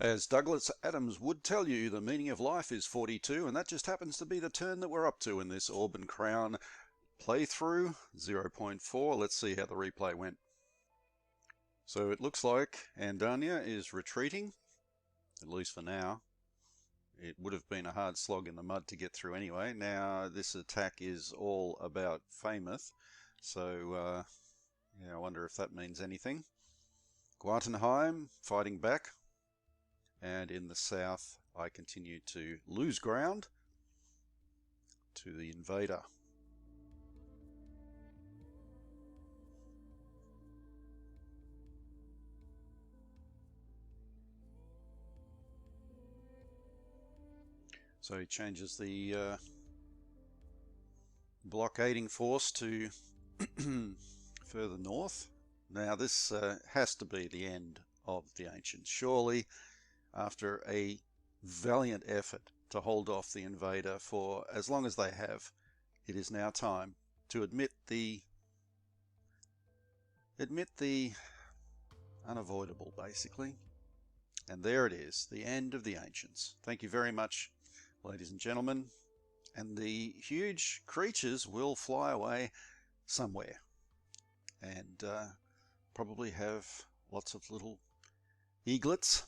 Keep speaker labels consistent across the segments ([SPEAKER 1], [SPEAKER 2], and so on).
[SPEAKER 1] As Douglas Adams would tell you, the meaning of life is 42, and that just happens to be the turn that we're up to in this Auburn Crown playthrough 0.4. Let's see how the replay went. So it looks like Andania is retreating, at least for now. It would have been a hard slog in the mud to get through anyway. Now this attack is all about Famouth, so yeah, I wonder if that means anything. Guartenheim fighting back, and in the south I continue to lose ground to the invader. So he changes the blockading force to further north. Now this has to be the end of the ancients. Surely, after a valiant effort to hold off the invader for as long as they have, it is now time to admit the unavoidable, basically. And there it is, the end of the ancients. Thank you very much, ladies and gentlemen. And the huge creatures will fly away somewhere and probably have lots of little eaglets,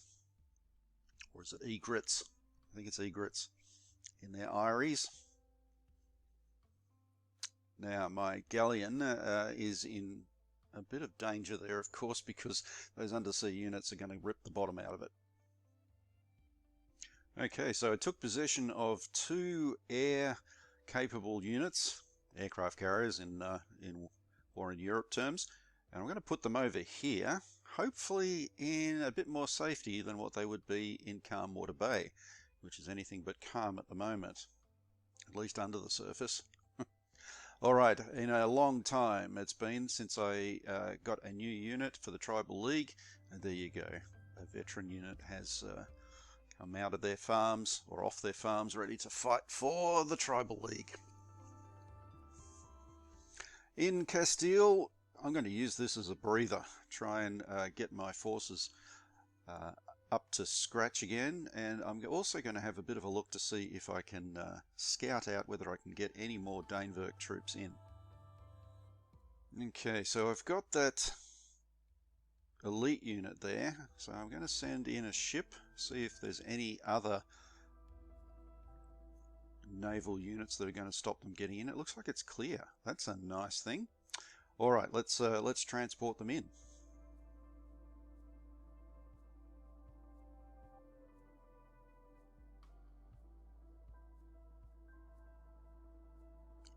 [SPEAKER 1] or is it egrets? I think it's egrets in their eyries. Now my galleon is in a bit of danger there, of course, because those undersea units are going to rip the bottom out of it. Okay, so I took possession of two air-capable units, aircraft carriers in War in Europe terms, and I'm going to put them over here, hopefully in a bit more safety than what they would be in Calm Water Bay, which is anything but calm at the moment, at least under the surface. Alright, in a long time it's been since I got a new unit for the Tribal League, and there you go, a veteran unit has come out of their farms, or off their farms, ready to fight for the Tribal League. In Castile, I'm going to use this as a breather, try and get my forces up to scratch again, and I'm also going to have a bit of a look to see if I can scout out whether I can get any more Danevirk troops in. Okay, so I've got that elite unit there, so I'm going to send in a ship, see if there's any other naval units that are going to stop them getting in. It looks like it's clear. That's a nice thing. All right, let's transport them in.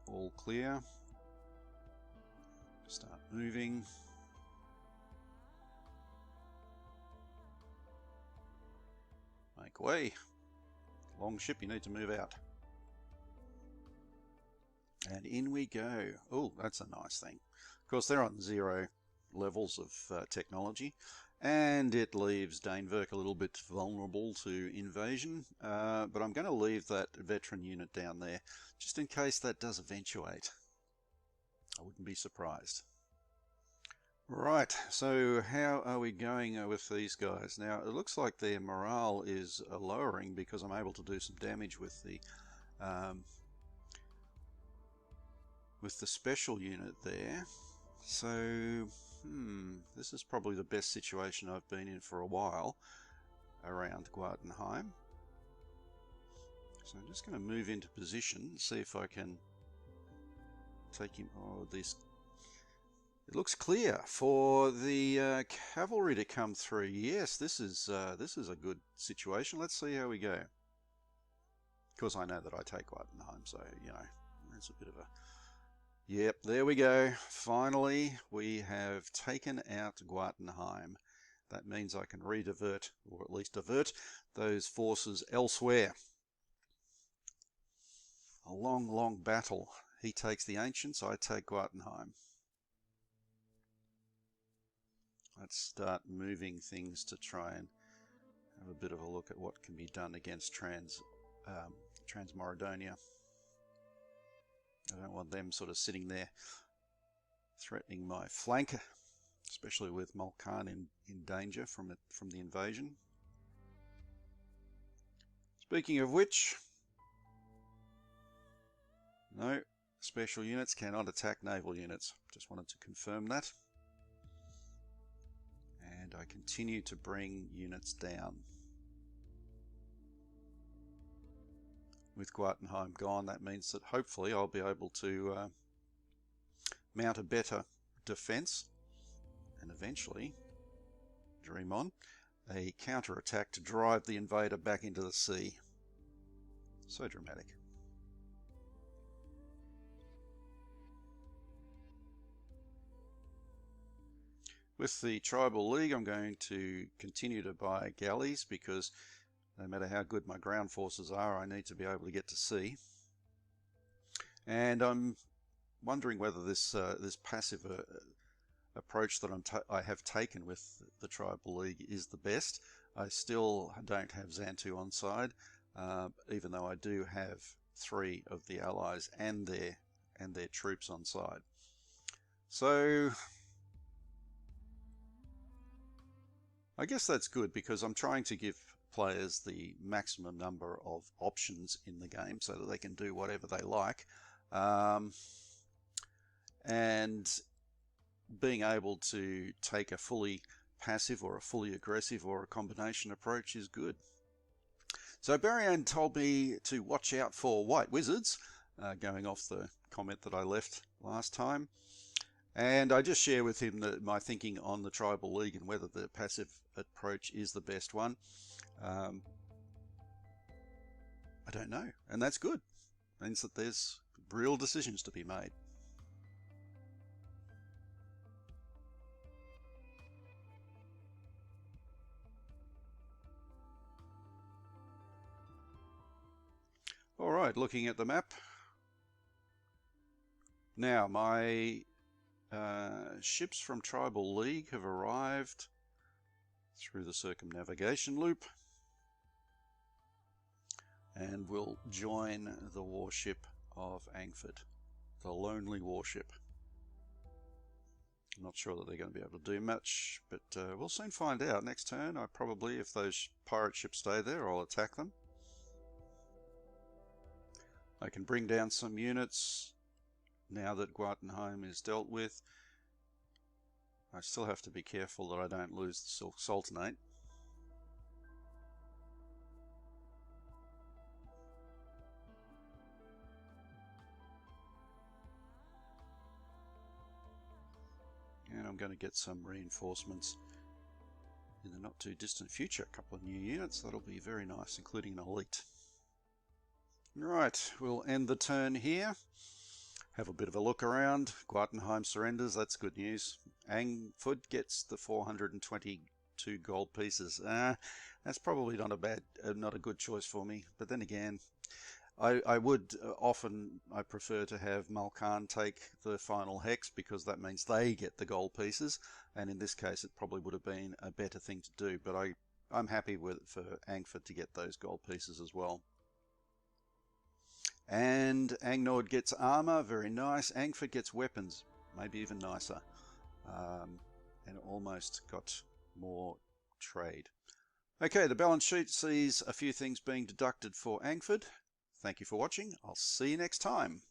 [SPEAKER 1] All clear. Start moving. Make way. Long ship, you need to move out. And in we go. Oh, that's a nice thing. Of course, they're on 0 levels of technology, and it leaves Danevirk a little bit vulnerable to invasion, but I'm going to leave that veteran unit down there, just in case that does eventuate. I wouldn't be surprised. Right, so how are we going with these guys? Now, it looks like their morale is lowering because I'm able to do some damage with the special unit there. So, this is probably the best situation I've been in for a while around Guartenheim. So I'm just going to move into position, see if I can take him. Oh, this. It looks clear for the cavalry to come through. Yes, this is a good situation. Let's see how we go. Of course, I know that I take Guartenheim, so you know it's a bit of a. Yep, there we go. Finally, we have taken out Guartenheim. That means I can redivert, or at least divert, those forces elsewhere. A long, long battle. He takes the ancients, I take Guartenheim. Let's start moving things to try and have a bit of a look at what can be done against Transmorodonia. I don't want them sort of sitting there threatening my flank, especially with Mulcan in danger from the invasion. Speaking of which, no, special units cannot attack naval units. Just wanted to confirm that. And I continue to bring units down. With Guatenheim gone, that means that hopefully I'll be able to mount a better defense and eventually, dream on, a counter-attack to drive the invader back into the sea. So dramatic. With the Tribal League, I'm going to continue to buy galleys because no matter how good my ground forces are, I need to be able to get to sea. And I'm wondering whether this this passive approach that I have taken with the Tribal League is the best. I still don't have Xantu on side, even though I do have 3 of the allies and their troops on side. So I guess that's good because I'm trying to give players the maximum number of options in the game so that they can do whatever they like. And being able to take a fully passive or a fully aggressive or a combination approach is good. So Beriand told me to watch out for white wizards, going off the comment that I left last time. And I just share with him my thinking on the Tribal League and whether the passive approach is the best one. I don't know, and that's good. It means that there's real decisions to be made. All right, looking at the map. Now, my ships from Tribal League have arrived through the circumnavigation loop and will join the warship of Angford, the lonely warship. I'm not sure that they're going to be able to do much, but we'll soon find out. Next turn, I probably, if those pirate ships stay there, I'll attack them. I can bring down some units now that Guatenheim is dealt with. I still have to be careful that I don't lose the Silk Sultanate. And I'm going to get some reinforcements in the not too distant future. A couple of new units, that'll be very nice, including an elite. Right, we'll end the turn here. Have a bit of a look around. Guatenheim surrenders, that's good news. Angford gets the 422 gold pieces. That's probably not a good choice for me. But then again, I would often, I prefer to have Malkan take the final hex because that means they get the gold pieces. And in this case, it probably would have been a better thing to do. But I'm happy for Angford to get those gold pieces as well. And Angnord gets armor, very nice. Angford gets weapons, maybe even nicer. And almost got more trade. Okay, the balance sheet sees a few things being deducted for Angford. Thank you for watching. I'll see you next time.